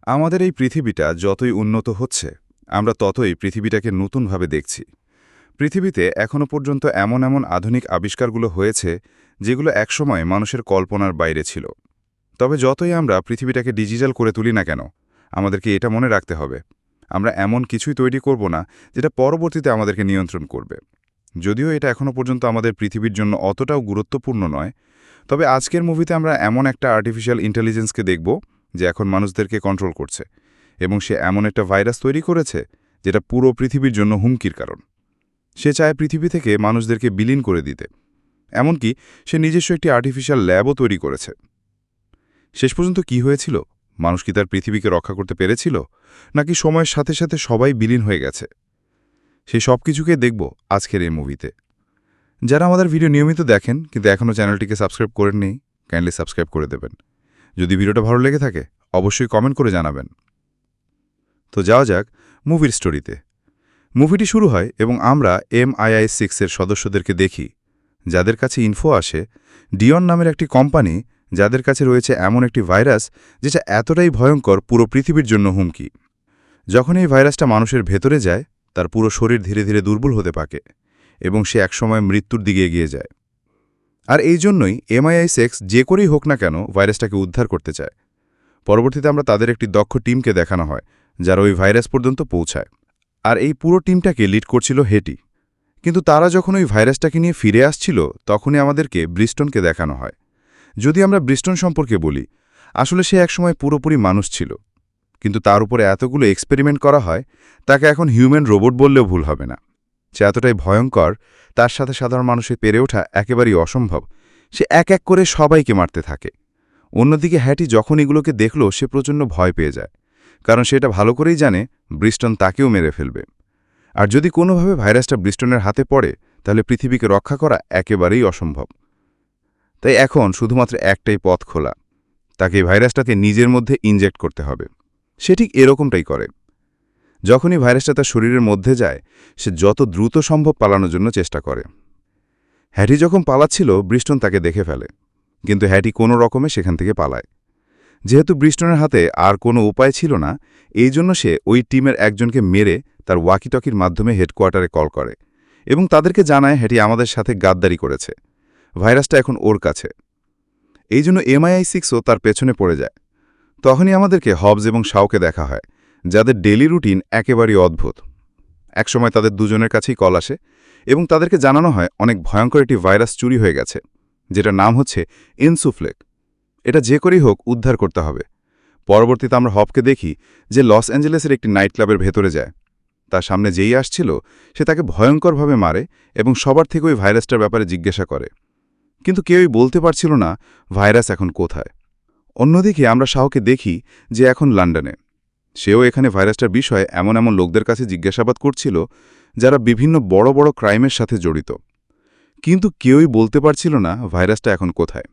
আমাদের এই পৃথিবীটা যতই উন্নত হচ্ছে আমরা ততই পৃথিবীটাকে নতুনভাবে দেখছি। পৃথিবীতে এখনও পর্যন্ত এমন এমন আধুনিক আবিষ্কারগুলো হয়েছে যেগুলো একসময় মানুষের কল্পনার বাইরে ছিল। তবে যতই আমরা পৃথিবীটাকে ডিজিটাল করে তুলি না কেন, আমাদেরকে এটা মনে রাখতে হবে, আমরা এমন কিছুই তৈরি করব না যেটা পরবর্তীতে আমাদেরকে নিয়ন্ত্রণ করবে। যদিও এটা এখনও পর্যন্ত আমাদের পৃথিবীর জন্য অতটাও গুরুত্বপূর্ণ নয়, তবে আজকের মুভিতে আমরা এমন একটা আর্টিফিশিয়াল ইন্টেলিজেন্সকে দেখব যে এখন মানুষদেরকে কন্ট্রোল করছে, এবং সে এমন একটা ভাইরাস তৈরি করেছে যেটা পুরো পৃথিবীর জন্য হুমকির কারণ। সে চায় পৃথিবী থেকে মানুষদেরকে বিলীন করে দিতে, এমনকি সে নিজস্ব একটি আর্টিফিশিয়াল ল্যাবও তৈরি করেছে। শেষ পর্যন্ত কি হয়েছিল? মানুষ কি তার পৃথিবীকে রক্ষা করতে পেরেছিল, নাকি সময়ের সাথে সাথে সবাই বিলীন হয়ে গেছে? সেই সব কিছুকে দেখব আজকের এই মুভিতে। যারা আমাদের ভিডিও নিয়মিত দেখেন কিন্তু এখনও চ্যানেলটিকে সাবস্ক্রাইব করেননি, কাইন্ডলি সাবস্ক্রাইব করে দেবেন। যদি ভিডিওটা ভালো লেগে থাকে অবশ্যই কমেন্ট করে জানাবেন। তো যাওয়া যাক মুভির স্টোরিতে। মুভিটি শুরু হয় এবং আমরা MI6-এর সদস্যদেরকে দেখি, যাদের কাছে ইনফো আসে ডিয়ন নামের একটি কোম্পানি, যাদের কাছে রয়েছে এমন একটি ভাইরাস যেটা এতটাই ভয়ঙ্কর পুরো পৃথিবীর জন্য হুমকি। যখন এই ভাইরাসটা মানুষের ভেতরে যায়, তার পুরো শরীর ধীরে ধীরে দুর্বল হতে পারে এবং সে একসময় মৃত্যুর দিকে এগিয়ে যায়। আর এই জন্যই MI6 যে করেই হোক না কেন ভাইরাসটাকে উদ্ধার করতে চায়। পরবর্তীতে আমরা তাদের একটি দক্ষ টিমকে দেখানো হয় যারা ওই ভাইরাস পর্যন্ত পৌঁছায়। আর এই পুরো টিমটাকে লিড করছিল হেটি। কিন্তু তারা যখন ওই ভাইরাসটাকে নিয়ে ফিরে আসছিল, তখনই আমাদেরকে ব্রিস্টনকে দেখানো হয়। যদি আমরা ব্রিস্টন সম্পর্কে বলি, আসলে সে একসময় পুরোপুরি মানুষ ছিল, কিন্তু তার উপরে এতগুলো এক্সপেরিমেন্ট করা হয়, তাকে এখন হিউম্যান রোবট বললেও ভুল হবে না। সে এতটাই ভয়ঙ্কর, তার সাথে সাধারণ মানুষের পেরে ওঠা একেবারেই অসম্ভব। সে এক এক করে সবাইকে মারতে থাকে। অন্যদিকে হ্যাটি যখন এগুলোকে দেখল, সে প্রচণ্ড ভয় পেয়ে যায়, কারণ সেটা ভালো করেই জানে ব্রিস্টন তাকেও মেরে ফেলবে। আর যদি কোনোভাবে ভাইরাসটা ব্রিস্টনের হাতে পড়ে, তাহলে পৃথিবীকে রক্ষা করা একেবারেই অসম্ভব। তাই এখন শুধুমাত্র একটাই পথ খোলা, তাকে এই ভাইরাসটাকে নিজের মধ্যে ইনজেক্ট করতে হবে। সে ঠিক এরকমটাই করে। যখনই ভাইরাসটা তার শরীরের মধ্যে যায়, সে যত দ্রুত সম্ভব পালানোর জন্য চেষ্টা করে। হ্যাটি যখন পালাচ্ছিল, ব্রিস্টন তাকে দেখে ফেলে, কিন্তু হ্যাটি কোনো রকমে সেখান থেকে পালায়। যেহেতু ব্রিস্টনের হাতে আর কোনো উপায় ছিল না, এই জন্য সে ওই টিমের একজনকে মেরে তার ওয়াকিটকির মাধ্যমে হেডকোয়ার্টারে কল করে এবং তাদেরকে জানায় হ্যাটি আমাদের সাথে গাদ্দারি করেছে, ভাইরাসটা এখন ওর কাছে। এই জন্য MI6ও তার পেছনে পড়ে যায়। তখনই আমাদেরকে হবস এবং শাওকে দেখা হয়, যাদের ডেইলি রুটিন একেবারেই অদ্ভুত। একসময় তাদের দুজনের কাছেই কল আসে এবং তাদেরকে জানানো হয় অনেক ভয়ঙ্কর একটি ভাইরাস চুরি হয়ে গেছে, যেটার নাম হচ্ছে ইনসুফ্লেক। এটা যে করেই হোক উদ্ধার করতে হবে। পরবর্তীতে আমরা হবকে দেখি যে লস অ্যাঞ্জেলেসের একটি নাইট ক্লাবের ভেতরে যায়। তার সামনে যেই আসছিল, সে তাকে ভয়ঙ্করভাবে মারে এবং সবার থেকে ওই ভাইরাসটার ব্যাপারে জিজ্ঞাসা করে, কিন্তু কেউই বলতে পারছিল না ভাইরাস এখন কোথায়। অন্যদিকে আমরা শাওকে দেখি যে এখন লন্ডনে। সেও এখানে ভাইরাসটার বিষয়ে এমন এমন লোকদের কাছে জিজ্ঞাসাবাদ করছিল যারা বিভিন্ন বড় বড় ক্রাইমের সাথে জড়িত, কিন্তু কেউই বলতে পারছিল না ভাইরাসটা এখন কোথায়।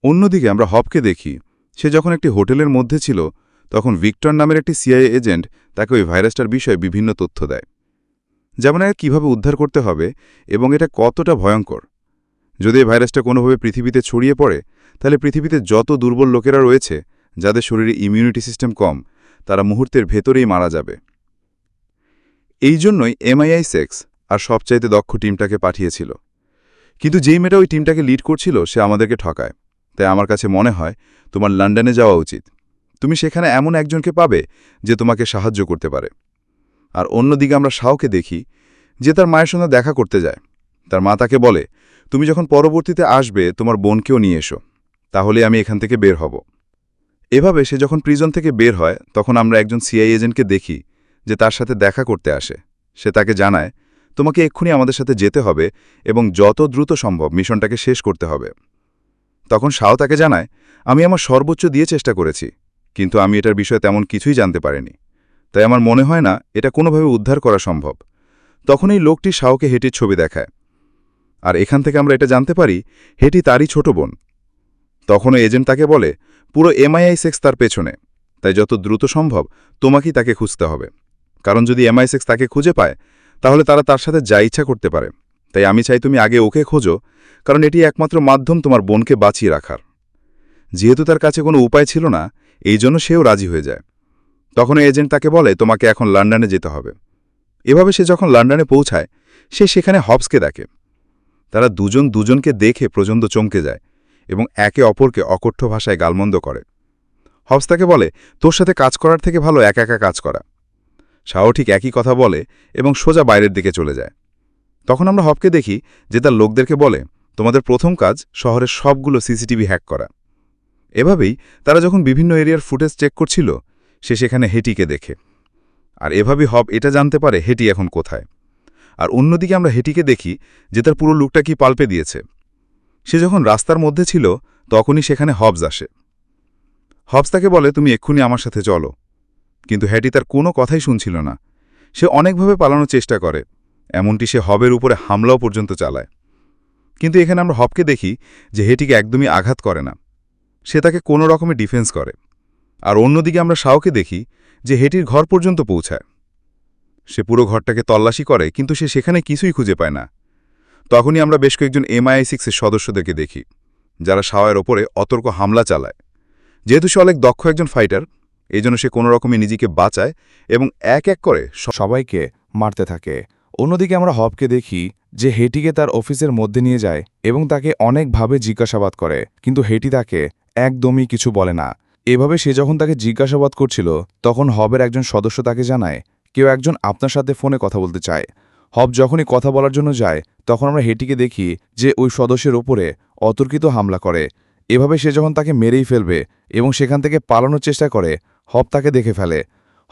অন্যদিকে আমরা হবকে দেখি, সে যখন একটি হোটেলের মধ্যে ছিল, তখন ভিক্টর নামের একটি CIA এজেন্ট তাকে ওই ভাইরাসটার বিষয়ে বিভিন্ন তথ্য দেয়, যেমন এর কীভাবে উদ্ধার করতে হবে এবং এটা কতটা ভয়ঙ্কর। যদি এই ভাইরাসটা কোনোভাবে পৃথিবীতে ছড়িয়ে পড়ে, তাহলে পৃথিবীতে যত দুর্বল লোকেরা রয়েছে, যাদের শরীরে ইমিউনিটি সিস্টেম কম, তারা মুহূর্তের ভেতরেই মারা যাবে। এই জন্যই MI6 আর সবচাইতে দক্ষ টিমটাকে পাঠিয়েছিল। কিন্তু যেই মেয়েটা ওই টিমটাকে লিড করছিল, সে আমাদেরকে ঠকায়। তাই আমার কাছে মনে হয় তোমার লন্ডনে যাওয়া উচিত। তুমি সেখানে এমন একজনকে পাবে যে তোমাকে সাহায্য করতে পারে। আর অন্যদিকে আমরা শাওকে দেখি যে তার মায়ের সঙ্গে দেখা করতে যায়। তার মা তাকে বলে, তুমি যখন পরবর্তীতে আসবে তোমার বোনকেও নিয়ে এসো, তাহলে আমি এখান থেকে বের হব। এভাবে সে যখন প্রিজন থেকে বের হয়, তখন আমরা একজন CIA এজেন্টকে দেখি যে তার সাথে দেখা করতে আসে। সে তাকে জানায়, তোমাকে এক্ষুনি আমাদের সাথে যেতে হবে এবং যত দ্রুত সম্ভব মিশনটাকে শেষ করতে হবে। তখন শাও তাকে জানায়, আমি আমার সর্বোচ্চ দিয়ে চেষ্টা করেছি, কিন্তু আমি এটার বিষয়ে তেমন কিছুই জানতে পারিনি, তাই আমার মনে হয় না এটা কোনোভাবে উদ্ধার করা সম্ভব। তখন এই লোকটি শাওকে হেটির ছবি দেখায়, আর এখান থেকে আমরা এটা জানতে পারি হেটি তারই ছোট বোন। তখনও এজেন্ট তাকে বলে, পুরো MI6 তার পেছনে, তাই যত দ্রুত সম্ভব তোমাকেই তাকে খুঁজতে হবে, কারণ যদি MI6 তাকে খুঁজে পায়, তাহলে তারা তার সাথে যা ইচ্ছা করতে পারে। তাই আমি চাই তুমি আগে ওকে খোঁজো, কারণ এটি একমাত্র মাধ্যম তোমার বোনকে বাঁচিয়ে রাখার। যেহেতু তার কাছে কোনো উপায় ছিল না, এই জন্য সেও রাজি হয়ে যায়। তখন এজেন্ট তাকে বলে তোমাকে এখন লন্ডনে যেতে হবে। এভাবে সে যখন লন্ডনে পৌঁছায় সে সেখানে হবসকে দেখে। তারা দুজন দুজনকে দেখে প্রচণ্ড চমকে যায় এবং একে অপরকে অকথ্য ভাষায় গালমন্দ করে। হবস তাকে বলে তোর সাথে কাজ করার থেকে ভালো একা একা কাজ করা। শাও ঠিক একই কথা বলে এবং সোজা বাইরের দিকে চলে যায়। তখন আমরা হবকে দেখি যে তার লোকদেরকে বলে তোমাদের প্রথম কাজ শহরের সবগুলো সিসিটিভি হ্যাক করা। এভাবেই তারা যখন বিভিন্ন এরিয়ার ফুটেজ চেক করছিল সে সেখানে হেটিকে দেখে। আর এভাবেই হব এটা জানতে পারে হেটি এখন কোথায়। আর অন্যদিকে আমরা হেটিকে দেখি যে তার পুরো লুকটা কি পাল্টে দিয়েছে। সে যখন রাস্তার মধ্যে ছিল তখনই সেখানে হবস আসে। হবস তাকে বলে তুমি এক্ষুনি আমার সাথে চলো, কিন্তু হেটি তার কোনো কথাই শুনছিল না। সে অনেকভাবে পালানোর চেষ্টা করে, এমনটি সে হবের উপরে হামলাও পর্যন্ত চালায়। কিন্তু এখানে আমরা হবকে দেখি যে হেটিকে একদমই আঘাত করে না, সে তাকে কোনো রকমের ডিফেন্স করে। আর অন্যদিকে আমরা শাওকে দেখি যে হেটির ঘর পর্যন্ত পৌঁছায়। সে পুরো ঘরটাকে তল্লাশি করে কিন্তু সে সেখানে কিছুই খুঁজে পায় না। তখনই আমরা বেশ কয়েকজন MI6-এর সদস্যদেরকে দেখি যারা শাওয়ের ওপরে অতর্ক হামলা চালায়। যেহেতু সে অনেক দক্ষ একজন ফাইটার, এই জন্য সে কোনো রকমে নিজেকে বাঁচায় এবং এক এক করে সবাইকে মারতে থাকে। অন্যদিকে আমরা হবকে দেখি যে হেটিকে তার অফিসের মধ্যে নিয়ে যায় এবং তাকে অনেকভাবে জিজ্ঞাসাবাদ করে, কিন্তু হেটি তাকে একদমই কিছু বলে না। এভাবে সে যখন তাকে জিজ্ঞাসাবাদ করছিল তখন হবের একজন সদস্য তাকে জানায় কেউ একজন আপনার সাথে ফোনে কথা বলতে চায়। হব যখনই কথা বলার জন্য যায় তখন আমরা হেটিকে দেখি যে ওই সদস্যের ওপরে অতর্কিত হামলা করে। এভাবে সে যখন তাকে মেরেই ফেলবে এবং সেখান থেকে পালানোর চেষ্টা করে হব তাকে দেখে ফেলে।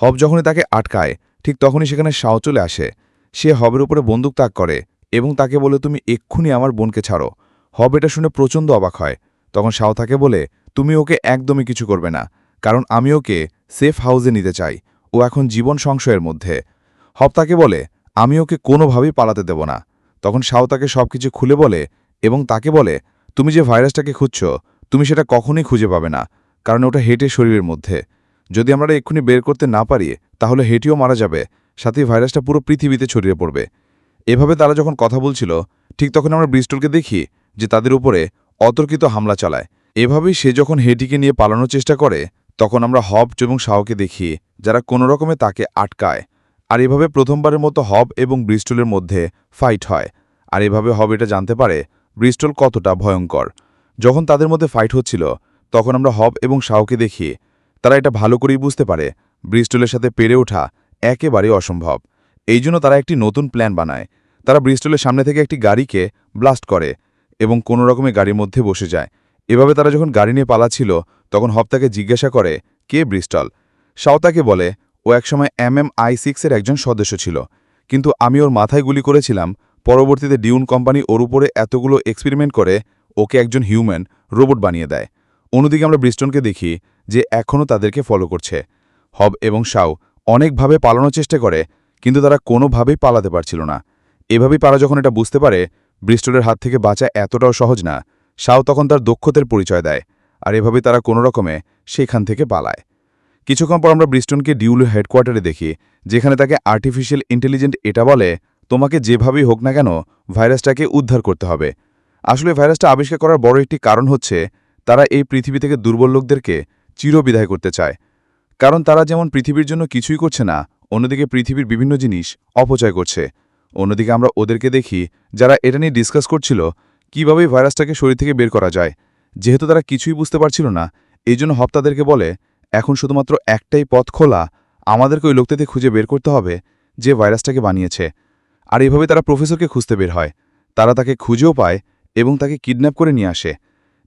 হব যখনই তাকে আটকায় ঠিক তখনই সেখানে শাও চলে আসে। সে হবের উপরে বন্দুক তাক করে এবং তাকে বলে তুমি এক্ষুনি আমার বোনকে ছাড়ো। হব এটা শুনে প্রচণ্ড অবাক হয়। তখন শাও তাকে বলে তুমি ওকে একদমই কিছু করবে না, কারণ আমি ওকে সেফ হাউসে নিতে চাই, ও এখন জীবন সংশয়ের মধ্যে। হব তাকে বলে আমি ওকে কোনোভাবেই পালাতে দেব না। তখন শাও তাকে সবকিছু খুলে বলে এবং তাকে বলে তুমি যে ভাইরাসটাকে খুঁজছ তুমি সেটা কখনোই খুঁজে পাবে না, কারণ ওটা হেটের শরীরের মধ্যে। যদি আমরা এক্ষুনি বের করতে না পারি তাহলে হেটিও মারা যাবে, সাথে ভাইরাসটা পুরো পৃথিবীতে ছড়িয়ে পড়বে। এভাবে তারা যখন কথা বলছিল ঠিক তখন আমরা ব্রিস্টলকে দেখি যে তাদের উপরে অতর্কিত হামলা চালায়। এভাবেই সে যখন হেটিকে নিয়ে পালানোর চেষ্টা করে তখন আমরা হব এবং শাওকে দেখি যারা কোনো রকমে তাকে আটকায়। আর এভাবে প্রথমবারের মতো হব এবং ব্রিস্টলের মধ্যে ফাইট হয়। আর এভাবে হব এটা জানতে পারে ব্রিস্টল কতটা ভয়ঙ্কর। যখন তাদের মধ্যে ফাইট হচ্ছিল তখন আমরা হব এবং শাওকে দেখি তারা এটা ভালো করেই বুঝতে পারে ব্রিস্টলের সাথে পেরে ওঠা একেবারেই অসম্ভব। এই জন্য তারা একটি নতুন প্ল্যান বানায়। তারা ব্রিস্টলের সামনে থেকে একটি গাড়িকে ব্লাস্ট করে এবং কোনো রকমে গাড়ির মধ্যে বসে যায়। এভাবে তারা যখন গাড়ি নিয়ে পালাচ্ছিল তখন হব তাকে জিজ্ঞাসা করে কে ব্রিস্টল। শাও তাকে বলে ও একসময় MI6-এর একজন সদস্য ছিল, কিন্তু আমি ওর মাথায় গুলি করেছিলাম। পরবর্তীতে ডিউন কোম্পানি ওর উপরে এতগুলো এক্সপেরিমেন্ট করে ওকে একজন হিউম্যান রোবট বানিয়ে দেয়। অন্যদিকে আমরা ব্রিস্টনকে দেখি যে এখনও তাদেরকে ফলো করছে। হব এবং শাও অনেকভাবে পালানোর চেষ্টা করে কিন্তু তারা কোনোভাবেই পালাতে পারছিল না। এভাবেই তারা যখন এটা বুঝতে পারে ব্রিস্টলের হাত থেকে বাঁচা এতটাও সহজ না, শাও তখন তার দক্ষতার পরিচয় দেয়। আর এভাবেই তারা কোনো রকমে সেখান থেকে পালায়। কিছুক্ষণ পর আমরা ব্রিস্টনকে ডিউল হেডকোয়ার্টারে দেখি যেখানে তাকে আর্টিফিশিয়াল ইন্টেলিজেন্ট এটা বলে তোমাকে যেভাবেই হোক না কেন ভাইরাসটাকে উদ্ধার করতে হবে। আসলে ভাইরাসটা আবিষ্কার করার বড় একটি কারণ হচ্ছে তারা এই পৃথিবী থেকে দুর্বল লোকদেরকে চিরবিদায় করতে চায়, কারণ তারা যেমন পৃথিবীর জন্য কিছুই করছে না, অন্যদিকে পৃথিবীর বিভিন্ন জিনিস অপচয় করছে। অন্যদিকে আমরা ওদেরকে দেখি যারা এটা নিয়ে ডিসকাস করছিল কীভাবে ভাইরাসটাকে শরীর থেকে বের করা যায়। যেহেতু তারা কিছুই বুঝতে পারছিল না এই জন্য হব তাদেরকে বলে এখন শুধুমাত্র একটাই পথ খোলা, আমাদেরকে ওই লোকটাকে খুঁজে বের করতে হবে যে ভাইরাসটাকে বানিয়েছে। আর এইভাবে তারা প্রফেসরকে খুঁজতে বের হয়। তারা তাকে খুঁজেও পায় এবং তাকে কিডন্যাপ করে নিয়ে আসে।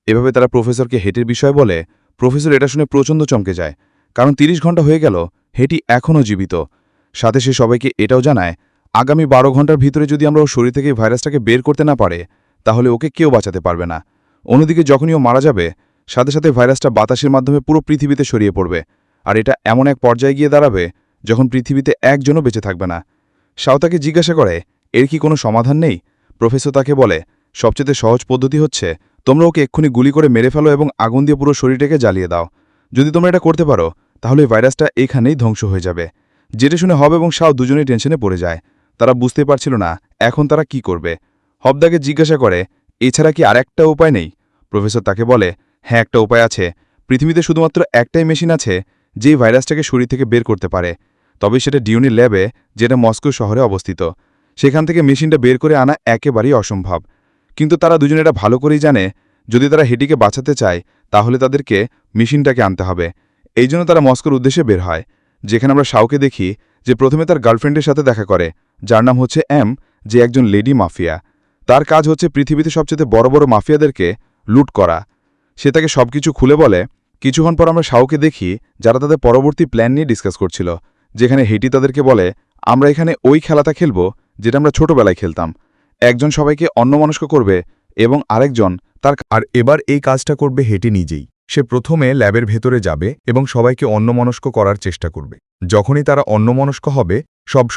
এভাবে তারা প্রফেসরকে হেটির বিষয় বলে। প্রফেসর এটা শুনে প্রচণ্ড চমকে যায়, কারণ ৩০ ঘন্টা হয়ে গেল হেটি এখনও জীবিত। সাথে সে সবাইকে এটাও জানায় আগামী ১২ ঘন্টার ভিতরে যদি আমরা ওর শরীর থেকে ভাইরাসটাকে বের করতে না পারে তাহলে ওকে কেউ বাঁচাতে পারবে না। অন্যদিকে যখনই ও মারা যাবে সাথে সাথে ভাইরাসটা বাতাসের মাধ্যমে পুরো পৃথিবীতে ছড়িয়ে পড়বে। আর এটা এমন এক পর্যায়ে গিয়ে দাঁড়াবে যখন পৃথিবীতে একজনও বেঁচে থাকবে না। শাও তাকে জিজ্ঞাসা করে এর কি কোনো সমাধান নেই। প্রফেসর তাকে বলে সবচেয়ে সহজ পদ্ধতি হচ্ছে তোমরা ওকে এক্ষুনি গুলি করে মেরে ফেলো এবং আগুন দিয়ে পুরো শরীরটাকে জ্বালিয়ে দাও। যদি তোমরা এটা করতে পারো তাহলে ভাইরাসটা এখানেই ধ্বংস হয়ে যাবে। যেটা শুনে হব এবং শাও দুজনেই টেনশনে পড়ে যায়। তারা বুঝতে পারছিল না এখন তারা কি করবে। হব তাকে জিজ্ঞাসা করে এছাড়া কি আর একটা উপায় নেই। প্রফেসর তাকে বলে হ্যাঁ একটা উপায় আছে। পৃথিবীতে শুধুমাত্র একটাই মেশিন আছে যেই ভাইরাসটাকে শরীর থেকে বের করতে পারে। তবে সেটা ডিউনির ল্যাবে, যেটা মস্কো শহরে অবস্থিত। সেখান থেকে মেশিনটা বের করে আনা একেবারেই অসম্ভব। কিন্তু তারা দুজনে এটা ভালো করেই জানে, যদি তারা হেটিকে বাঁচাতে চায় তাহলে তাদেরকে মেশিনটাকে আনতে হবে। এই জন্য তারা মস্কোর উদ্দেশ্যে বের হয়, যেখানে আমরা শাওকে দেখি যে প্রথমে তার গার্লফ্রেন্ডের সাথে দেখা করে, যার নাম হচ্ছে এম, যে একজন লেডি মাফিয়া। তার কাজ হচ্ছে পৃথিবীতে সবচেয়ে বড় বড় মাফিয়াদেরকে লুট করা। সে তাকে সবকিছু খুলে বলে। কিছুক্ষণ পর আমরা শাওকে দেখি যারা তাদের পরবর্তী প্ল্যান নিয়ে ডিসকাস করছিল, যেখানে হেটি তাদেরকে বলে, আমরা এখানে ওই খেলাটা খেলব যেটা আমরা ছোটবেলায় খেলতাম। একজন সবাইকে অন্যমনস্ক করবে এবং আরেকজন আর এবার এই কাজটা করবে হেঁটে নিজেই। সে প্রথমে ল্যাবের ভেতরে যাবে এবং সবাইকে অন্যমনস্ক করার চেষ্টা করবে। যখনই তারা অন্যমনস্ক হবে,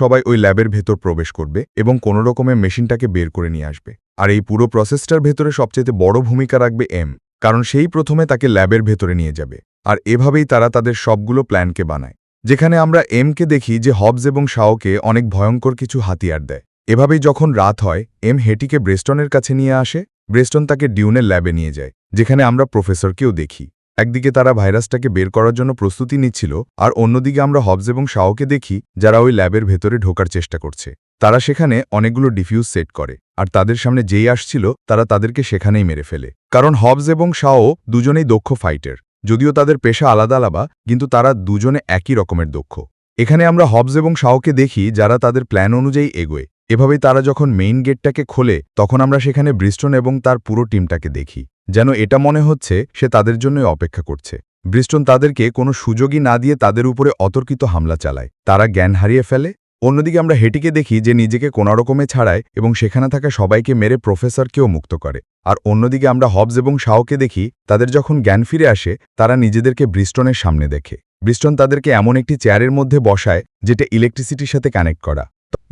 সবাই ওই ল্যাবের ভেতর প্রবেশ করবে এবং কোনো রকমে মেশিনটাকে বের করে নিয়ে আসবে। আর এই পুরো প্রসেসটার ভেতরে সবচেয়ে বড় ভূমিকা রাখবে এম, কারণ সেই প্রথমে তাকে ল্যাবের ভেতরে নিয়ে যাবে। আর এভাবেই তারা তাদের সবগুলো প্ল্যানকে বানায়, যেখানে আমরা এমকে দেখি যে হবস এবং শাওকে অনেক ভয়ঙ্কর কিছু হাতিয়ার দেয়। এভাবেই যখন রাত হয়, এম হেটিকে ব্রেস্টনের কাছে নিয়ে আসে। ব্রেস্টন তাকে ডিউনের ল্যাবে নিয়ে যায়, যেখানে আমরা প্রফেসরকেও দেখি। একদিকে তারা ভাইরাসটাকে বের করার জন্য প্রস্তুতি নিচ্ছিল, আর অন্যদিকে আমরা হবস এবং শাওকে দেখি যারা ওই ল্যাবের ভেতরে ঢোকার চেষ্টা করছে। তারা সেখানে অনেকগুলো ডিফিউজ সেট করে, আর তাদের সামনে যেই আসছিল তারা তাদেরকে সেখানেই মেরে ফেলে। কারণ হবস এবং শাও দুজনেই দক্ষ ফাইটার, যদিও তাদের পেশা আলাদা আলাদা, কিন্তু তারা দুজনে একই রকমের দক্ষ। এখানে আমরা হবস এবং শাওকে দেখি যারা তাদের প্ল্যান অনুযায়ী এগোয়। এভাবেই তারা যখন মেইন গেটটাকে খোলে, তখন আমরা সেখানে ব্রিস্টন এবং তার পুরো টিমটাকে দেখি, যেন এটা মনে হচ্ছে সে তাদের জন্যই অপেক্ষা করছে। ব্রিস্টন তাদেরকে কোনো সুযোগই না দিয়ে তাদের উপরে অতর্কিত হামলা চালায়। তারা জ্ঞান হারিয়ে ফেলে। অন্যদিকে আমরা হেটিকে দেখি যে নিজেকে কোনোরকমে ছাড়ায় এবং সেখানে থাকা সবাইকে মেরে প্রফেসরকেও মুক্ত করে। আর অন্যদিকে আমরা হবস এবং শাওকে দেখি তাদের যখন জ্ঞান ফিরে আসে, তারা নিজেদেরকে ব্রিস্টনের সামনে দেখে। ব্রিস্টন তাদেরকে এমন একটি চেয়ারের মধ্যে বসায় যেটা ইলেকট্রিসিটির সাথে কানেক্ট করা।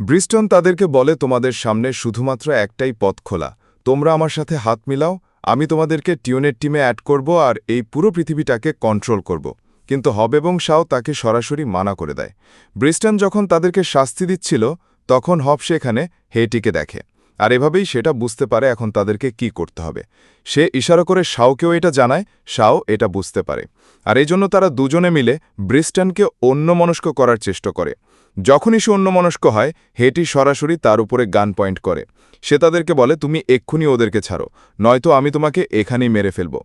ব্রিস্টন তাদেরকে বলে, তোমাদের সামনে শুধুমাত্র একটাই পথ খোলা, তোমরা আমার সাথে হাত মিলাও, আমি তোমাদেরকে টিউনের টিমে অ্যাড করব আর এই পুরো পৃথিবীটাকে কন্ট্রোল করব। কিন্তু হব এবং শাও তাকে সরাসরি মানা করে দেয়। ব্রিস্টন যখন তাদেরকে শাস্তি দিচ্ছিল, তখন হব সেখানে হেটিকে দেখে, আর এভাবেই সেটা বুঝতে পারে এখন তাদেরকে কি করতে হবে। সে ইশারা করে শাওকেও এটা জানায়, শাও এটা বুঝতে পারে। আর এই জন্য তারা দুজনে মিলে ব্রিস্টনকে অন্যমনস্ক করার চেষ্টা করে। যখনই সে অন্যমনস্ক হয়, হেটি সরাসরি তার উপরে গান পয়েন্ট করে। সে তাদেরকে বলে, তুমি এক্ষুনি ওদেরকে ছাড়ো, নয়তো আমি তোমাকে এখানেই মেরে ফেলব।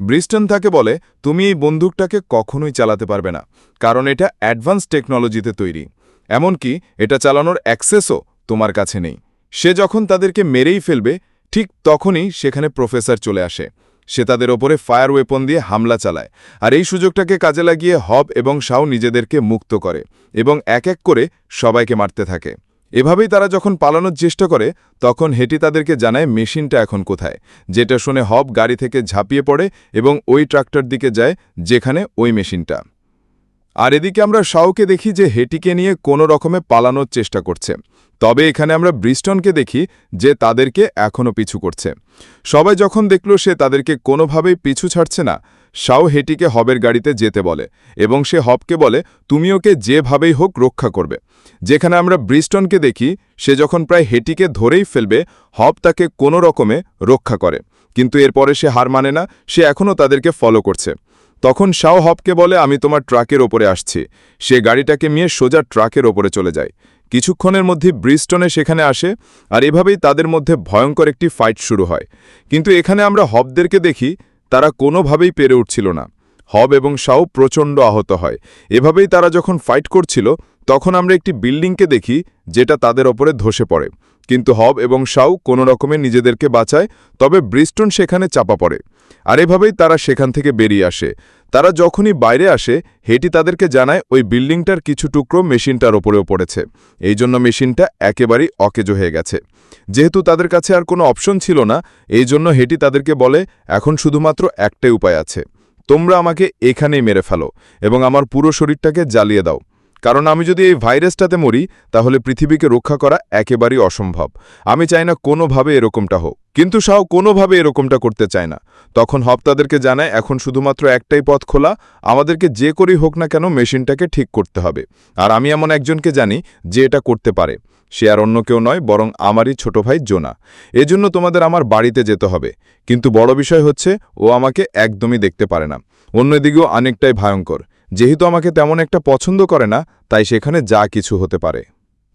ব্রিস্টন তাকে বলে, তুমি এই বন্দুকটাকে কখনোই চালাতে পারবে না, কারণ এটা অ্যাডভান্স টেকনোলজিতে তৈরি। এমনকি এটা চালানোর অ্যাক্সেসও তোমার কাছে নেই। সে যখন তাদেরকে মেরেই ফেলবে, ঠিক তখনই সেখানে প্রফেসর চলে আসে। সে তাদের ওপরে ফায়ার ওয়েপন দিয়ে হামলা চালায়, আর এই সুযোগটাকে কাজে লাগিয়ে হব এবং শাও নিজেদেরকে মুক্ত করে এবং এক এক করে সবাইকে মারতে থাকে। এভাবেই তারা যখন পালানোর চেষ্টা করে, তখন হেটি তাদেরকে জানায় মেশিনটা এখন কোথায়, যেটা শুনে হব গাড়ি থেকে ঝাঁপিয়ে পড়ে এবং ওই ট্রাক্টর দিকে যায় যেখানে ওই মেশিনটা। আর এদিকে আমরা শাওকে দেখি যে হেটিকে নিয়ে কোনো রকমে পালানোর চেষ্টা করছে। তবে এখানে আমরা ব্রিস্টনকে দেখি যে তাদেরকে এখনও পিছু করছে। সবাই যখন দেখল সে তাদেরকে কোনোভাবেই পিছু ছাড়ছে না, শাও হেটিকে হবের গাড়িতে যেতে বলে এবং সে হবকে বলে, তুমি ওকে যেভাবেই হোক রক্ষা করবে। যেখানে আমরা ব্রিস্টনকে দেখি সে যখন প্রায় হেটিকে ধরেই ফেলবে, হব তাকে কোনো রকমে রক্ষা করে, কিন্তু এরপরে সে হার মানে না, সে এখনও তাদেরকে ফলো করছে। তখন শাও হবকে বলে, আমি তোমার ট্রাকের ওপরে আসছি। সে গাড়িটাকে নিয়ে সোজা ট্রাকের ওপরে চলে যায়। কিছুক্ষণের মধ্যে ব্রিস্টনে সেখানে আসে, আর এভাবেই তাদের মধ্যে ভয়ঙ্কর একটি ফাইট শুরু হয়। কিন্তু এখানে আমরা হবদেরকে দেখি তারা কোনোভাবেই পেরে উঠছিল না। হব এবং শাও প্রচণ্ড আহত হয়। এভাবেই তারা যখন ফাইট করছিল, তখন আমরা একটি বিল্ডিংকে দেখি যেটা তাদের ওপরে ধসে পড়ে। কিন্তু হব এবং শাও কোনো রকমে নিজেদেরকে বাঁচায়, তবে ব্রিস্টন সেখানে চাপা পড়ে। আর এভাবেই তারা সেখান থেকে বেরিয়ে আসে। তারা যখনই বাইরে আসে, হেটি তাদেরকে জানায় ওই বিল্ডিংটার কিছু টুকরো মেশিনটার ওপরেও পড়েছে, এই জন্য মেশিনটা একেবারেই অকেজো হয়ে গেছে। যেহেতু তাদের কাছে আর কোনো অপশন ছিল না, এই জন্য হেটি তাদেরকে বলে, এখন শুধুমাত্র একটাই উপায় আছে, তোমরা আমাকে এখানেই মেরে ফেলো এবং আমার পুরো শরীরটাকে জ্বালিয়ে দাও, কারণ আমি যদি এই ভাইরাসটাতে মরি তাহলে পৃথিবীকে রক্ষা করা একেবারেই অসম্ভব। আমি চাই না কোনোভাবে এরকমটা হোক। কিন্তু শাও কোনোভাবে এরকমটা করতে চায় না। তখন হব তাদেরকে জানায়, এখন শুধুমাত্র একটাই পথ খোলা, আমাদেরকে যে করেই হোক না কেন মেশিনটাকে ঠিক করতে হবে। আর আমি এমন একজনকে জানি যে এটা করতে পারে। সে আর অন্য কেউ নয়, বরং আমারই ছোট ভাই জোনা। এজন্য তোমাদের আমার বাড়িতে যেতে হবে। কিন্তু বড় বিষয় হচ্ছে ও আমাকে একদমই দেখতে পারে না। অন্যদিকেও অনেকটাই ভয়ঙ্কর। যেহেতু আমাকে তেমন একটা পছন্দ করে না, তাই সেখানে যা কিছু হতে পারে।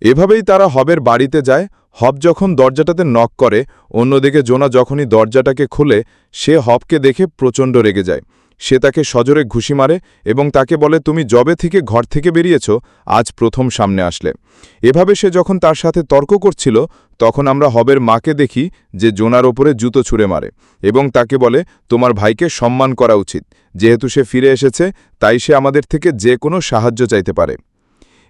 এভাবেই তারা হবের বাড়িতে যায়। হব যখন দরজাটাতে নক করে, অন্যদিকে জোনা যখনই দরজাটাকে খুলে, সে হবকে দেখে প্রচণ্ড রেগে যায়। সে তাকে সজোরে ঘুষি মারে এবং তাকে বলে, তুমি যবে থেকে ঘর থেকে বেরিয়েছ, আজ প্রথম সামনে আসলে। এভাবে সে যখন তার সাথে তর্ক করছিল, তখন আমরা হবের মাকে দেখি যে জোনার ওপরে জুতো ছুঁড়ে মারে এবং তাকে বলে, তোমার ভাইকে সম্মান করা উচিত। যেহেতু সে ফিরে এসেছে, তাই সে আমাদের থেকে যে কোনো সাহায্য চাইতে পারে।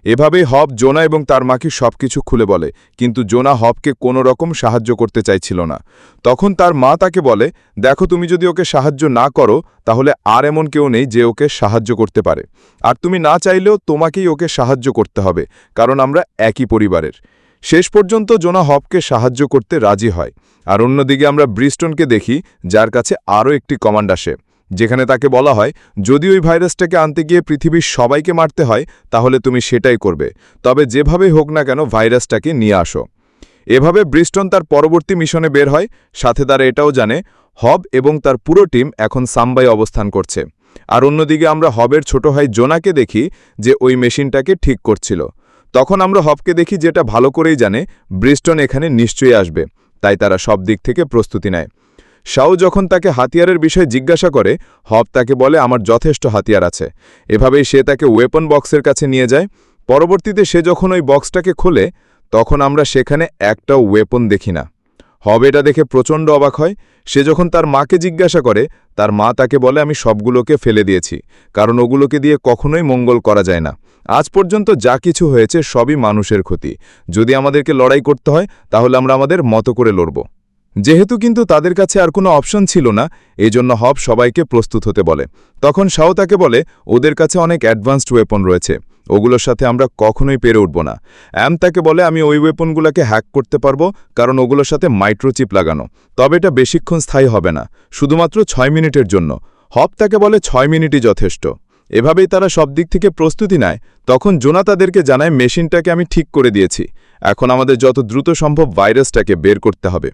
এভাবেই হব জোনা এবং তার মাকে সবকিছু খুলে বলে, কিন্তু জোনা হবকে কোনো রকম সাহায্য করতে চাইছিল না। তখন তার মা তাকে বলে, দেখো, তুমি যদি ওকে সাহায্য না করো, তাহলে আর এমন কেউ নেই যে ওকে সাহায্য করতে পারে। আর তুমি না চাইলেও তোমাকেই ওকে সাহায্য করতে হবে, কারণ আমরা একই পরিবারের। শেষ পর্যন্ত জোনা হবকে সাহায্য করতে রাজি হয়। আর অন্যদিকে আমরা ব্রিস্টনকে দেখি, যার কাছে আরও একটি কমান্ড আসে, যেখানে তাকে বলা হয়, যদি ওই ভাইরাসটাকে আনতে গিয়ে পৃথিবীর সবাইকে মারতে হয়, তাহলে তুমি সেটাই করবে, তবে যেভাবেই হোক না কেন ভাইরাসটাকে নিয়ে আসো। এভাবে ব্রিস্টন তার পরবর্তী মিশনে বের হয়। সাথে তারা এটাও জানে, হব এবং তার পুরো টিম এখন সাম্বাই অবস্থান করছে। আর অন্যদিকে আমরা হবের ছোট ভাই জোনাকে দেখি, যে ওই মেশিনটাকে ঠিক করছিল। তখন আমরা হবকে দেখি, যেটা ভালো করেই জানে ব্রিস্টন এখানে নিশ্চয়ই আসবে, তাই তারা সব দিক থেকে প্রস্তুতি নেয়। শাও যখন তাকে হাতিয়ারের বিষয়ে জিজ্ঞাসা করে, হব তাকে বলে, আমার যথেষ্ট হাতিয়ার আছে। এভাবেই সে তাকে ওয়েপন বক্সের কাছে নিয়ে যায়। পরবর্তীতে সে যখন ওই বক্সটাকে খোলে, তখন আমরা সেখানে একটাও ওয়েপন দেখি না। হব এটা দেখে প্রচণ্ড অবাক হয়। সে যখন তার মাকে জিজ্ঞাসা করে, তার মা তাকে বলে, আমি সবগুলোকে ফেলে দিয়েছি, কারণ ওগুলোকে দিয়ে কখনোই মঙ্গল করা যায় না। আজ পর্যন্ত যা কিছু হয়েছে সবই মানুষের ক্ষতি। যদি আমাদেরকে লড়াই করতে হয়, তাহলে আমরা আমাদের মতো করে লড়ব। যেহেতু কিন্তু তাদের কাছে আর কোনো অপশন ছিল না, এজন্য হব সবাইকে প্রস্তুত হতে বলে। তখন শাও তাকে বলে, ওদের কাছে অনেক অ্যাডভান্সড ওয়েপন রয়েছে, ওগুলোর সাথে আমরা কখনোই পেরে উঠব না। তাকে বলে, আমি ওই ওয়েপনগুলোকে হ্যাক করতে পারবো, কারণ ওগুলোর সাথে মাইক্রোচিপ লাগানো, তবে এটা বেশিক্ষণ স্থায়ী হবে না, শুধুমাত্র 6 মিনিটের জন্য। হব তাকে বলে 6 মিনিটই যথেষ্ট। এভাবেই তারা সব দিক থেকে প্রস্তুতি নেয়। তখন জোনা তাদেরকে জানায়, মেশিনটাকে আমি ঠিক করে দিয়েছি, এখন আমাদের যত দ্রুত সম্ভব ভাইরাসটাকে বের করতে হবে।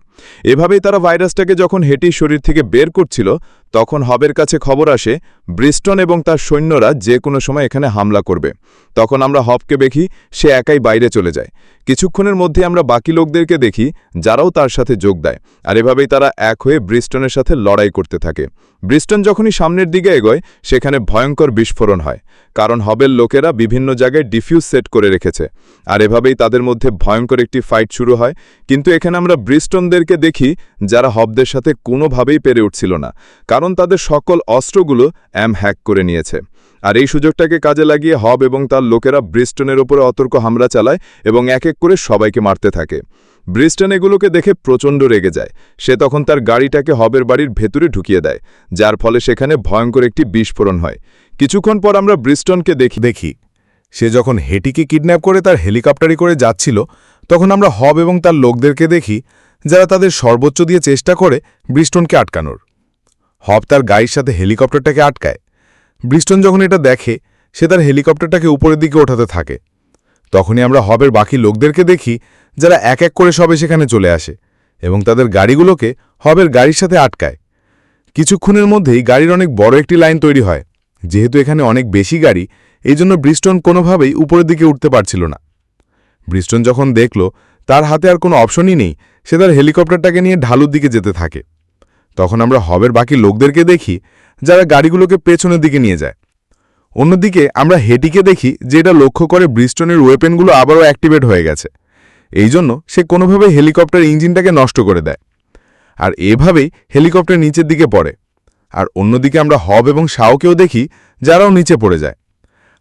এভাবেই তারা ভাইরাসটাকে যখন হেটির শরীর থেকে বের করছিল, তখন হবের কাছে খবর আসে, ব্রিস্টন এবং তার সৈন্যরা যে কোনো সময় এখানে হামলা করবে। তখন আমরা হবকে দেখি, সে একাই বাইরে চলে যায়। কিছুক্ষণের মধ্যে আমরা বাকি লোকদেরকে দেখি, যারাও তার সাথে যোগ দেয়। আর এভাবেই তারা এক হয়ে ব্রিস্টনের সাথে লড়াই করতে থাকে। ব্রিস্টন যখনই সামনের দিকে এগোয়, সেখানে ভয়ঙ্কর বিস্ফোরণ হয়, কারণ হবের লোকেরা বিভিন্ন জায়গায় ডিফিউজ সেট করে রেখেছে। আর এভাবেই তাদের মধ্যে ভয়ঙ্কর একটি ফাইট শুরু হয়। কিন্তু এখানে আমরা ব্রিস্টনদেরকে দেখি, যারা হবদের সাথে কোনোভাবেই পেরে উঠছিল না, কারণ তাদের সকল অস্ত্রগুলো হ্যাক করে নিয়েছে। আর এই সুযোগটাকে কাজে লাগিয়ে হব এবং তার লোকেরা ব্রিস্টনের ওপরে অতর্ক হামলা চালায় এবং এক এক করে সবাইকে মারতে থাকে। ব্রিস্টন এগুলোকে দেখে প্রচণ্ড রেগে যায়। সে তখন তার গাড়িটাকে হবের বাড়ির ভেতরে ঢুকিয়ে দেয়, যার ফলে সেখানে ভয়ঙ্কর একটি বিস্ফোরণ হয়। কিছুক্ষণ পর আমরা ব্রিস্টনকে দেখি সে যখন হেটিকে কিডন্যাপ করে তার হেলিকপ্টারে করে যাচ্ছিল, তখন আমরা হব এবং তার লোকদেরকে দেখি, যারা তাদের সর্বোচ্চ দিয়ে চেষ্টা করে ব্রিস্টনকে আটকানোর। হব তার গাড়ির সাথে হেলিকপ্টারটাকে আটকায়। ব্রিস্টন যখন এটা দেখে, সে তার হেলিকপ্টারটাকে উপরের দিকে ওঠাতে থাকে। তখনই আমরা হবের বাকি লোকদেরকে দেখি, যারা এক এক করে সবে সেখানে চলে আসে এবং তাদের গাড়িগুলোকে হবের গাড়ির সাথে আটকায়। কিছুক্ষণের মধ্যেই গাড়ির অনেক বড় একটি লাইন তৈরি হয়। যেহেতু এখানে অনেক বেশি গাড়ি, এই জন্য ব্রিস্টন কোনোভাবেই উপরের দিকে উঠতে পারছিল না। ব্রিস্টন যখন দেখল তার হাতে আর কোনো অপশনই নেই, সে তার হেলিকপ্টারটাকে নিয়ে ঢালুর দিকে যেতে থাকে। তখন আমরা হবের বাকি লোকদেরকে দেখি, যারা গাড়িগুলোকে পেছনের দিকে নিয়ে যায়। অন্যদিকে আমরা হেটিকে দেখি, যে এটা লক্ষ্য করে ব্রিস্টনের ওয়েপেনগুলো আবারও অ্যাক্টিভেট হয়ে গেছে। এই জন্য সে কোনোভাবে হেলিকপ্টার ইঞ্জিনটাকে নষ্ট করে দেয়, আর এভাবেই হেলিকপ্টার নিচের দিকে পড়ে। আর অন্যদিকে আমরা হব এবং শাওকেও দেখি, যারাও নিচে পড়ে যায়।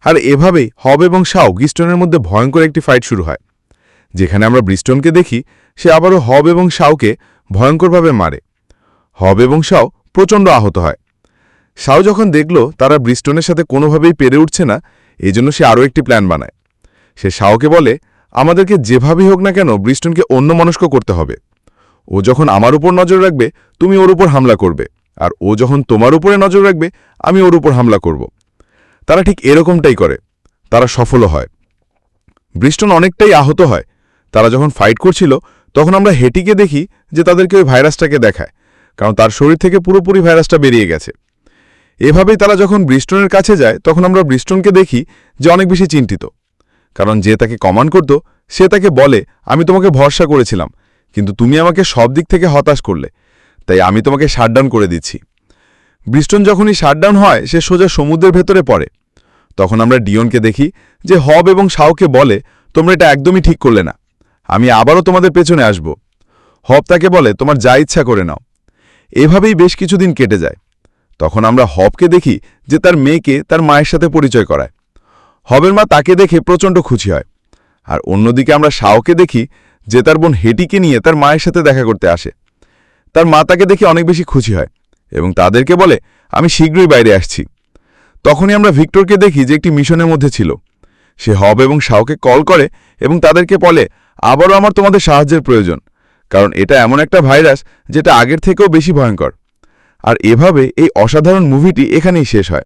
আর এভাবেই হব এবং শাও ব্রিস্টনের মধ্যে ভয়ঙ্কর একটি ফাইট শুরু হয়, যেখানে আমরা ব্রিস্টনকে দেখি, সে আবারও হব এবং শাওকে ভয়ঙ্করভাবে মারে। হব এবং শাও প্রচণ্ড আহত হয়। শাও যখন দেখল তারা ব্রিস্টনের সাথে কোনোভাবেই পেরে উঠছে না, এজন্য সে আরও একটি প্ল্যান বানায়। সে শাওকে বলে, আমাদেরকে যেভাবেই হোক না কেন ব্রিস্টনকে অন্যমনস্ক করতে হবে। ও যখন আমার উপর নজর রাখবে, তুমি ওর উপর হামলা করবে, আর ও যখন তোমার উপরে নজর রাখবে, আমি ওর উপর হামলা করব। তারা ঠিক এরকমটাই করে। তারা সফলও হয়। ব্রিস্টন অনেকটাই আহত হয়। তারা যখন ফাইট করছিল, তখন আমরা হেটিকে দেখি যে তাদেরকে ওই ভাইরাসটাকে দেখায়, কারণ তার শরীর থেকে পুরোপুরি ভাইরাসটা বেরিয়ে গেছে। এভাবেই তারা যখন ব্রিস্টনের কাছে যায় তখন আমরা ব্রিস্টনকে দেখি যে অনেক বেশি চিন্তিত, কারণ যে তাকে কমান্ড করত সে তাকে বলে, আমি তোমাকে ভরসা করেছিলাম, কিন্তু তুমি আমাকে সব দিক থেকে হতাশ করলে, তাই আমি তোমাকে শাটডাউন করে দিচ্ছি। ব্রিস্টন যখনই শাটডাউন হয় সে সোজা সমুদ্রের ভেতরে পড়ে। তখন আমরা ডিওনকে দেখি যে হব এবং শাওকে বলে, তোমরা এটা একদমই ঠিক করলে না, আমি আবারও তোমাদের পেছনে আসব। হব তাকে বলে, তোমার যা ইচ্ছা করে নাও। এভাবেই বেশ কিছুদিন কেটে যায়। তখন আমরা হবকে দেখি যে তার মেয়েকে তার মায়ের সাথে পরিচয় করায়। হবের মা তাকে দেখে প্রচণ্ড খুশি হয়। আর অন্যদিকে আমরা শাওকে দেখি যে তার বোন হেটিকে নিয়ে তার মায়ের সাথে দেখা করতে আসে। তার মা তাকে দেখে অনেক বেশি খুশি হয় এবং তাদেরকে বলে, আমি শীঘ্রই বাইরে আসছি। তখনই আমরা ভিক্টরকে দেখি যে একটি মিশনের মধ্যে ছিল। সে হব এবং শাওকে কল করে এবং তাদেরকে বলে, আবারও আমার তোমাদের সাহায্যের প্রয়োজন, কারণ এটা এমন একটা ভাইরাস যেটা আগের থেকেও বেশি ভয়ঙ্কর। আর এভাবে এই অসাধারণ মুভিটি এখানেই শেষ হয়।